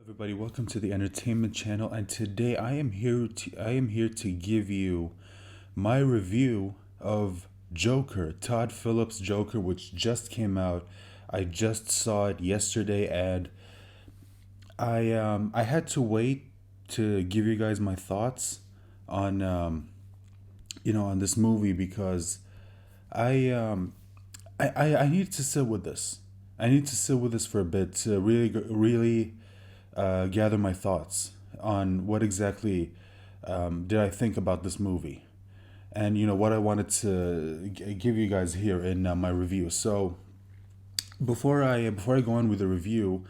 Everybody, welcome to the entertainment channel, and today I am here to give you my review of Joker, Todd Phillips' Joker, which just came out. I just saw it yesterday, and I had to wait to give you guys my thoughts on on this movie because I um I need to sit with this. I need to sit with this for a bit to really gather my thoughts on what exactly did I think about this movie, and what I wanted to give you guys here in my review. So before I go on with the review,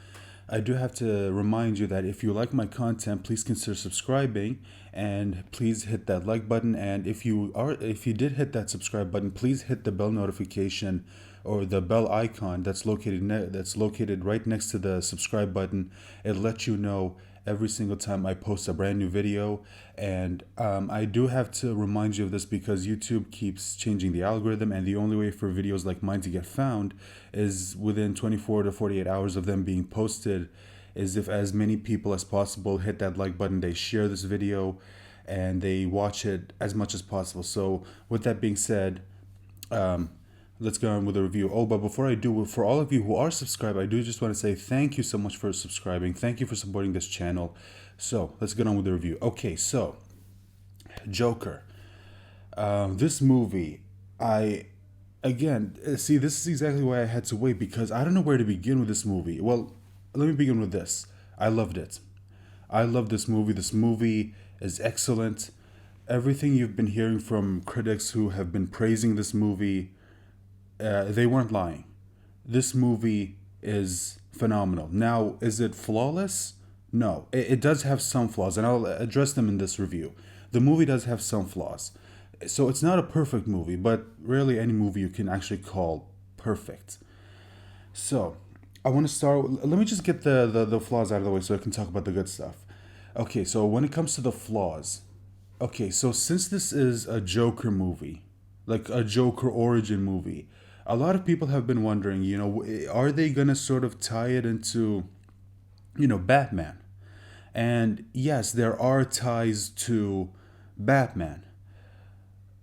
I do have to remind you that if you like my content, please consider subscribing and please hit that like button. And if you did hit that subscribe button, please hit the bell notification or the bell icon that's located right next to the subscribe button. It lets you know every single time I post a brand new video. And I do have to remind you of this because YouTube keeps changing the algorithm, and the only way for videos like mine to get found is within 24 to 48 hours of them being posted, is if as many people as possible hit that like button, they share this video, and they watch it as much as possible. So, with that being said, um, let's go on with the review. Oh, but before I do, for all of you who are subscribed, I do just want to say thank you so much for subscribing. Thank you for supporting this channel. So let's get on with the review. Okay, so Joker. This movie, I again see. This is exactly why I had to wait because I don't know where to begin with this movie. Well, let me begin with this. I loved it. I love this movie. This movie is excellent. Everything you've been hearing from critics who have been praising this movie, they weren't lying. This movie is phenomenal. Now, is it flawless? No. It does have some flaws, and I'll address them in this review. The movie does have some flaws. So it's not a perfect movie, but rarely any movie you can actually call perfect. So, I want to start. Let me just get the flaws out of the way so I can talk about the good stuff. Okay, so when it comes to the flaws, okay, so since this is a Joker movie, like a Joker origin movie, a lot of people have been wondering, are they going to sort of tie it into, Batman? And yes, there are ties to Batman.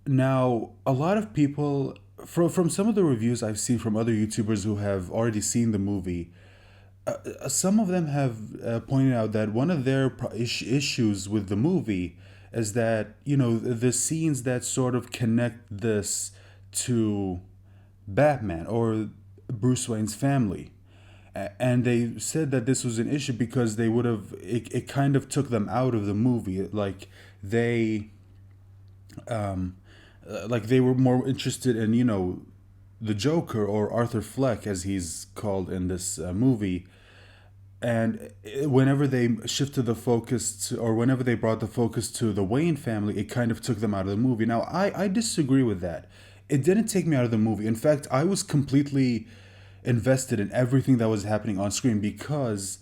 Now, a lot of people, from some of the reviews I've seen from other YouTubers who have already seen the movie, some of them have pointed out that one of their issues with the movie is that the scenes that sort of connect this to Batman or Bruce Wayne's family. And they said that this was an issue because it kind of took them out of the movie. They they were more interested in the Joker, or Arthur Fleck as he's called in this movie. And whenever they shifted the focus to, or whenever they brought the focus to the Wayne family, it kind of took them out of the movie. Now, I disagree with that. It didn't take me out of the movie. In fact, I was completely invested in everything that was happening on screen because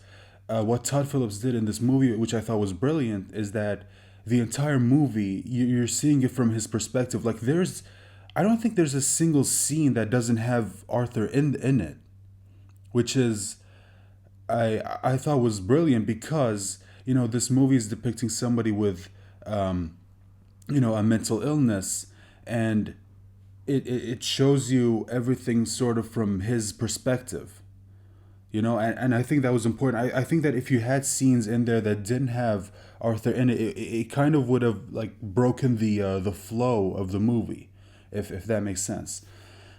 what Todd Phillips did in this movie, which I thought was brilliant, is that the entire movie, you're seeing it from his perspective. I don't think there's a single scene that doesn't have Arthur in it, which is I thought was brilliant because this movie is depicting somebody with a mental illness, and it shows you everything sort of from his perspective. And I think that was important. I think that if you had scenes in there that didn't have Arthur in it kind of would have like broken the flow of the movie, if that makes sense.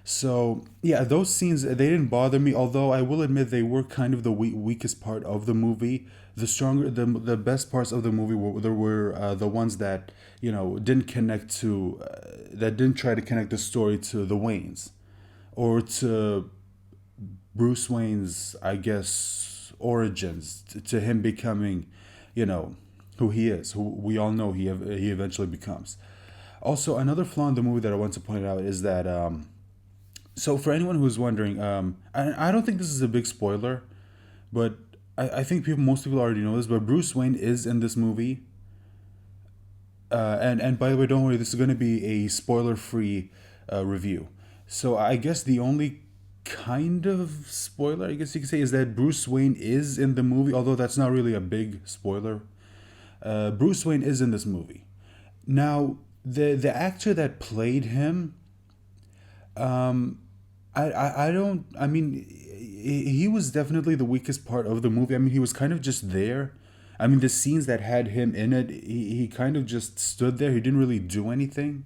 So yeah, those scenes, they didn't bother me. Although I will admit they were kind of the weakest part of the movie. The best parts of the movie were the ones that didn't connect to, that didn't try to connect the story to the Waynes, or to Bruce Wayne's, I guess, origins, to him becoming, who he is, who we all know he eventually becomes. Also, another flaw in the movie that I want to point out is that so for anyone who's wondering, I don't think this is a big spoiler, but I think most people already know this, but Bruce Wayne is in this movie. And by the way, don't worry, this is going to be a spoiler free review. So I guess the only kind of spoiler, I guess you could say, is that Bruce Wayne is in the movie, although that's not really a big spoiler. Bruce Wayne is in this movie. Now, the actor that played him, I don't. I mean, he was definitely the weakest part of the movie. I mean, he was kind of just there. I mean, the scenes that had him in it, he kind of just stood there. He didn't really do anything.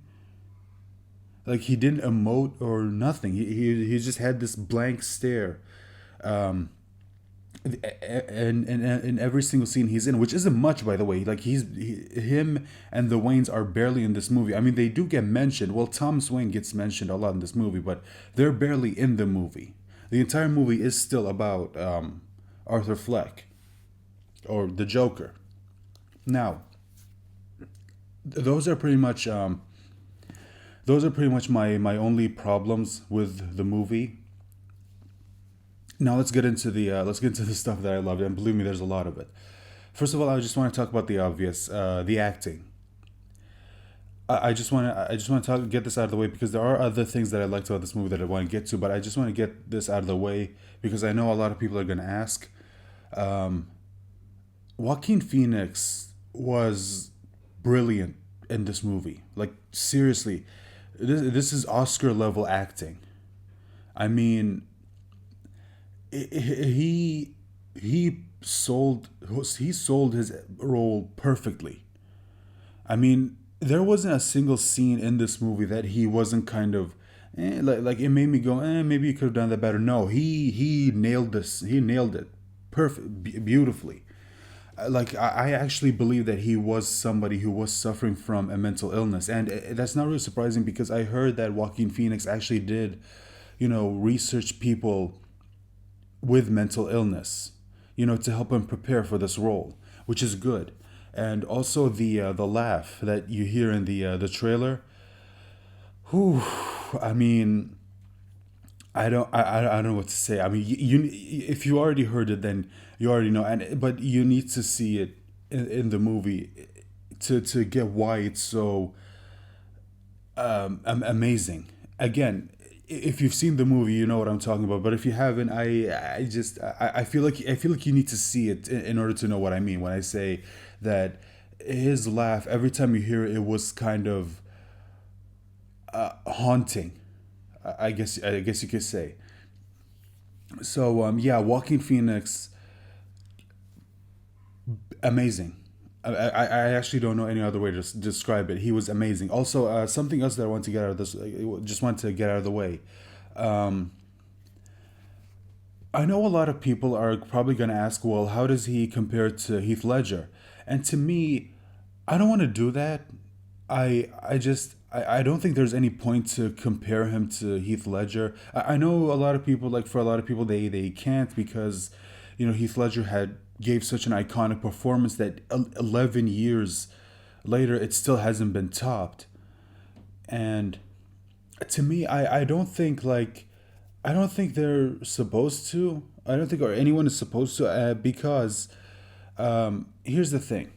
Like he didn't emote or nothing. He just had this blank stare. Um, and in every single scene he's in, which isn't much, by the way. Like him and the Waynes are barely in this movie. I mean, they do get mentioned. Well, Thomas Wayne gets mentioned a lot in this movie, but they're barely in the movie. The entire movie is still about Arthur Fleck or the Joker. Now, those are pretty much my only problems with the movie. Now let's get into the stuff that I loved, and believe me, there's a lot of it. First of all, I just want to talk about the obvious, the acting. I just want to get this out of the way because there are other things that I liked about this movie that I want to get to, but I just want to get this out of the way because I know a lot of people are going to ask. Um, Joaquin Phoenix was brilliant in this movie. Like seriously, this is Oscar level acting. I mean, he he sold his role perfectly. I mean, there wasn't a single scene in this movie that he wasn't kind of like it made me go, maybe you could have done that better. No, he nailed this. He nailed it perfect, beautifully. Like I actually believe that he was somebody who was suffering from a mental illness, and that's not really surprising because I heard that Joaquin Phoenix actually did, research people with mental illness, to help him prepare for this role, which is good. And also the laugh that you hear in the trailer. Whew, I mean, I don't know what to say. I mean, if you already heard it, then you already know. And but you need to see it in the movie to get why it's so amazing. Again, if you've seen the movie, you know what I'm talking about. But if you haven't, I feel like you need to see it in order to know what I mean when I say that his laugh every time you hear it, it was kind of haunting. I guess you could say. So yeah, Joaquin Phoenix, amazing. I actually don't know any other way to describe it. He was amazing. Also, something else that I want to get out of this, just want to get out of the way. Um, I know a lot of people are probably going to ask, well, how does he compare to Heath Ledger? And to me, I don't want to do that. I don't think there's any point to compare him to Heath Ledger. I know a lot of people, like for a lot of people, they can't because, Heath Ledger had gave such an iconic performance that 11 years later it still hasn't been topped. And to me, I don't think they're supposed to. I don't think or anyone is supposed to because here's the thing.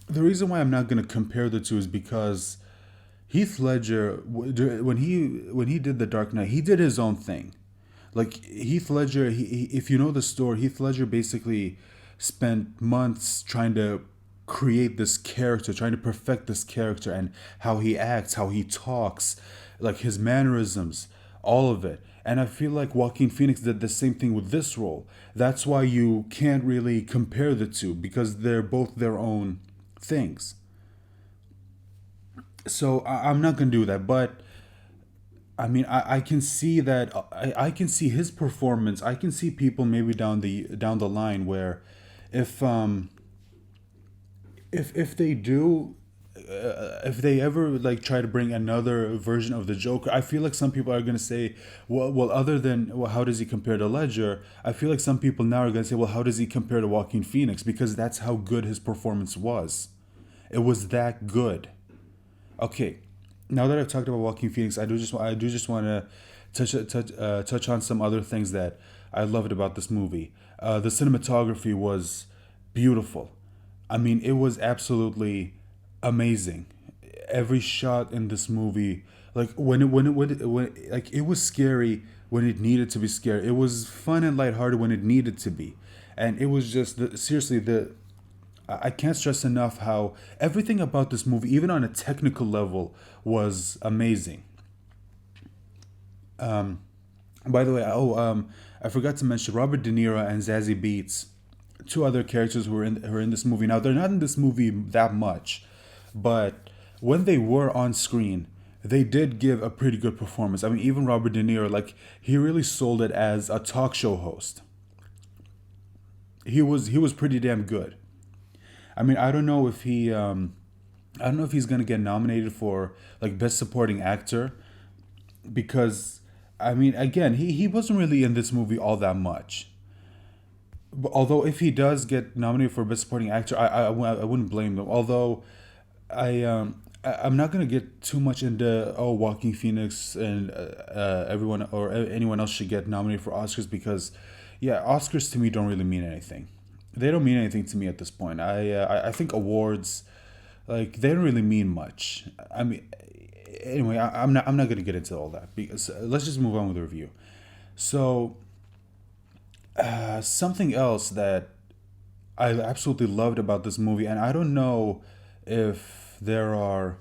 The reason why I'm not going to compare the two is because Heath Ledger, when he did The Dark Knight, he did his own thing. Like Heath Ledger, if you know the story, Heath Ledger basically spent months trying to create this character, trying to perfect this character and how he acts, how he talks, like his mannerisms, all of it. And I feel like Joaquin Phoenix did the same thing with this role. That's why you can't really compare the two because they're both their own things. So I'm not gonna do that, but I mean, I can see that I can see his performance. I can see people maybe down the line where if if they do if they ever like try to bring another version of the Joker, I feel like some people are gonna say, well, other than well, how does he compare to Ledger? I feel like some people now are gonna say, well, how does he compare to Joaquin Phoenix? Because that's how good his performance was. It was that good. Okay, now that I've talked about Joaquin Phoenix, I do just want to touch on some other things that I loved about this movie. The cinematography was beautiful. I mean, it was absolutely amazing. Every shot in this movie, like when like it was scary when it needed to be scary. It was fun and lighthearted when it needed to be, and it was just seriously the. I can't stress enough how everything about this movie, even on a technical level, was amazing. By the way, I forgot to mention Robert De Niro and Zazie Beetz, two other characters who are in this movie. Now they're not in this movie that much, but when they were on screen, they did give a pretty good performance. I mean, even Robert De Niro, like he really sold it as a talk show host. He was pretty damn good. I mean, I don't know if he's gonna get nominated for like best supporting actor because I mean, again, he wasn't really in this movie all that much. But although if he does get nominated for best supporting actor, I wouldn't blame them. Although I'm not gonna get too much into Joaquin Phoenix and everyone or anyone else should get nominated for Oscars because yeah, Oscars to me don't really mean anything. They don't mean anything to me at this point. I think awards like they don't really mean much. I mean, anyway, I'm not gonna get into all that because let's just move on with the review. So something else that I absolutely loved about this movie, and I don't know if there are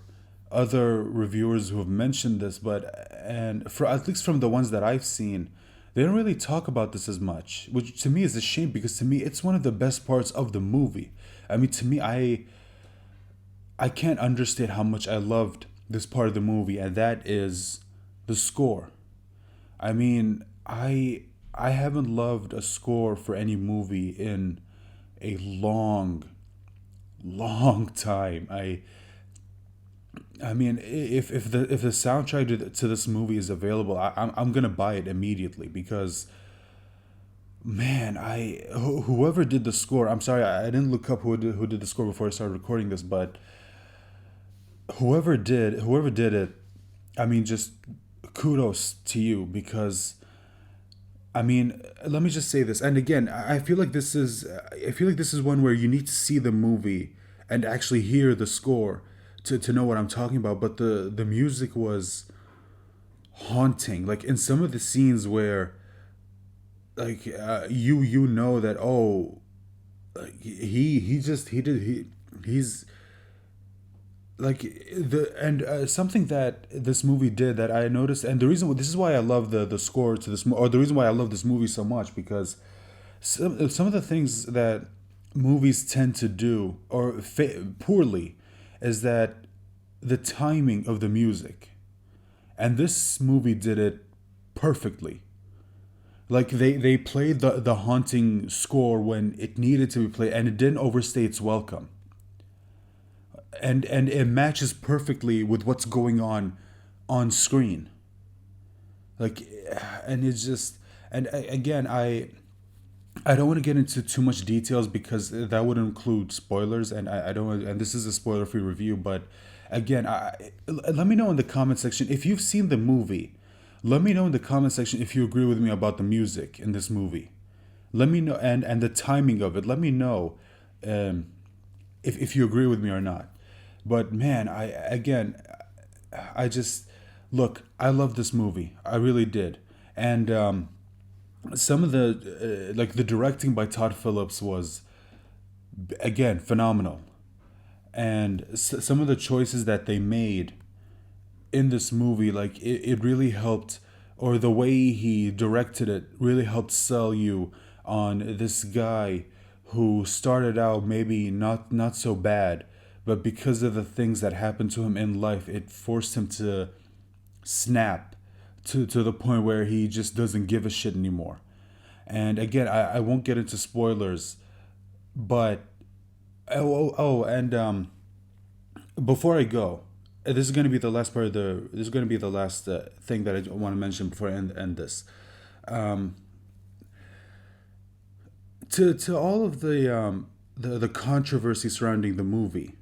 other reviewers who have mentioned this, but and for at least from the ones that I've seen, they don't really talk about this as much, which to me is a shame because to me it's one of the best parts of the movie. I mean, to me, I can't understate how much I loved this part of the movie, and that is the score. I mean, I haven't loved a score for any movie in a long time. I mean, if the soundtrack to this movie is available, I'm gonna buy it immediately because man, whoever did the score. I'm sorry, I didn't look up who did the score before I started recording this, but whoever did it, I mean, just kudos to you because I mean, let me just say this, and again, I feel like this is one where you need to see the movie and actually hear the score to know what I'm talking about. But the music was haunting, like in some of the scenes where like you know that like he's like the and something that this movie did that I noticed, and the reason this is why I love the score to or the reason why I love this movie so much because some of the things that movies tend to do or poorly is that the timing of the music, and this movie did it perfectly. Like they played the haunting score when it needed to be played, and it didn't overstay its welcome, and it matches perfectly with what's going on screen. Like, and it's just and again I don't want to get into too much details because that would include spoilers, and I don't want, and this is a spoiler free review. But again, let me know in the comment section if you've seen the movie. Let me know in the comment section if you agree with me about the music in this movie. Let me know and the timing of it. Let me know um, if you agree with me or not. But man, I just look. I love this movie. I really did, and some of the like the directing by Todd Phillips was again phenomenal, and some of the choices that they made in this movie, like it really helped, or the way he directed it really helped sell you on this guy who started out maybe not so bad, but because of the things that happened to him in life, it forced him to snap to the point where he just doesn't give a shit anymore. And again, I won't get into spoilers, but and before I go, this is going to be the last part of the. This is going to be the last thing that I want to mention before I end this. Um, to all of the controversy surrounding the movie,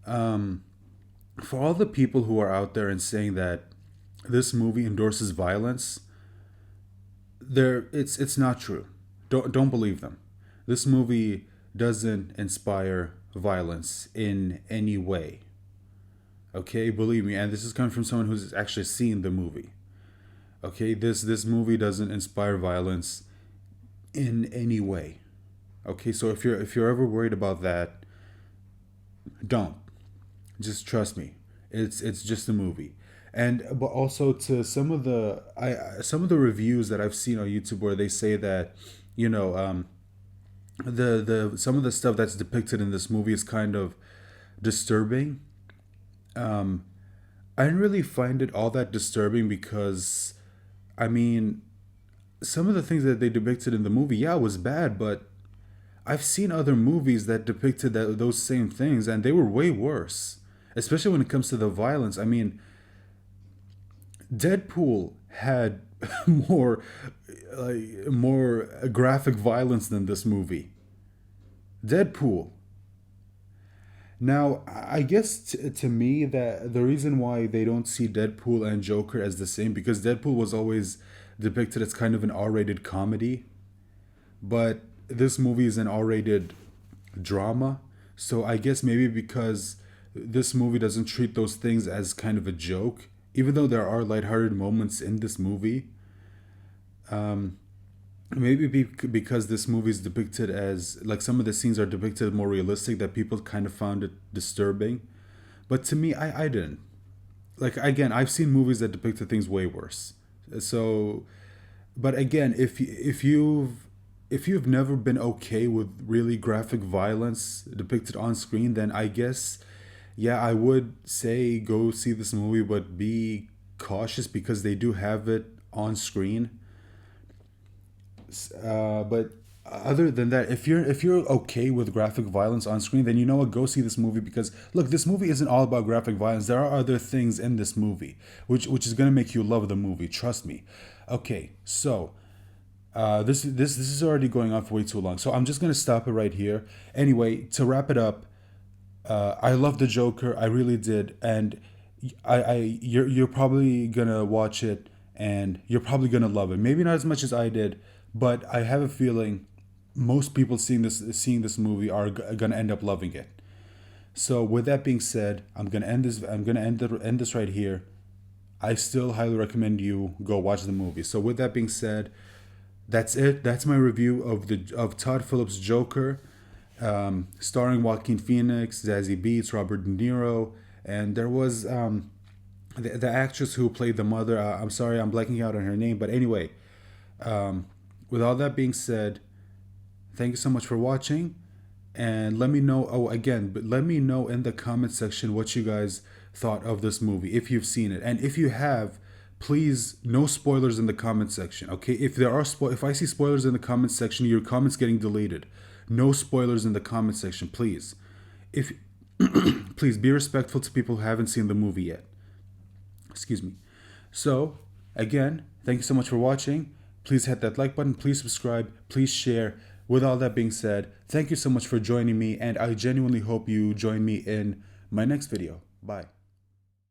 for all the people who are out there and saying that this movie endorses violence, it's not true. Don't believe them. This movie doesn't inspire violence in any way. Okay, believe me, and this is coming from someone who's actually seen the movie. Okay, this movie doesn't inspire violence in any way. Okay, so if you're ever worried about that, don't. Just trust me. It's just a movie. And but also to some of the reviews that I've seen on YouTube where they say that, you know, the some of the stuff that's depicted in this movie is kind of disturbing. Um, I didn't really find it all that disturbing because, I mean, some of the things that they depicted in the movie, yeah, was bad, but I've seen other movies that depicted those same things, and they were way worse. Especially when it comes to the violence. I mean, Deadpool had more, more graphic violence than this movie. Deadpool. Now, I guess to me that the reason why they don't see Deadpool and Joker as the same because Deadpool was always depicted as kind of an R-rated comedy, but this movie is an R-rated drama. So I guess maybe because this movie doesn't treat those things as kind of a joke, even though there are lighthearted moments in this movie. Um, Maybe because this movie is depicted as like some of the scenes are depicted more realistic that people kind of found it disturbing. But to me, I didn't. Like again, I've seen movies that depicted things way worse. So, but again, if you've never been okay with really graphic violence depicted on screen, then I guess yeah, I would say go see this movie, but be cautious because they do have it on screen. But other than that, if you're okay with graphic violence on screen, then you know what, go see this movie because look, this movie isn't all about graphic violence. There are other things in this movie which is gonna make you love the movie. Trust me. Okay, so this is already going on for way too long, so I'm just gonna stop it right here. Anyway, to wrap it up, I love the Joker. I really did, and you're probably gonna watch it, and you're probably gonna love it. Maybe not as much as I did, but I have a feeling most people seeing this movie are gonna end up loving it. So with that being said, I'm gonna end this. I'm gonna end this right here. I still highly recommend you go watch the movie. So with that being said, that's it. That's my review of Todd Phillips' Joker, starring Joaquin Phoenix, Zazie Beetz, Robert De Niro, and there was the actress who played the mother. I'm sorry, I'm blanking out on her name, but anyway, um, with all that being said, thank you so much for watching, and let me know. Oh, again, but let me know in the comment section what you guys thought of this movie if you've seen it, and if you have, please no spoilers in the comment section. Okay, if there are if I see spoilers in the comment section, your comments getting deleted. No spoilers in the comment section, please. If please be respectful to people who haven't seen the movie yet. Excuse me. So, again, thank you so much for watching. Please hit that like button. Please subscribe. Please share. With all that being said, thank you so much for joining me, and I genuinely hope you join me in my next video. Bye.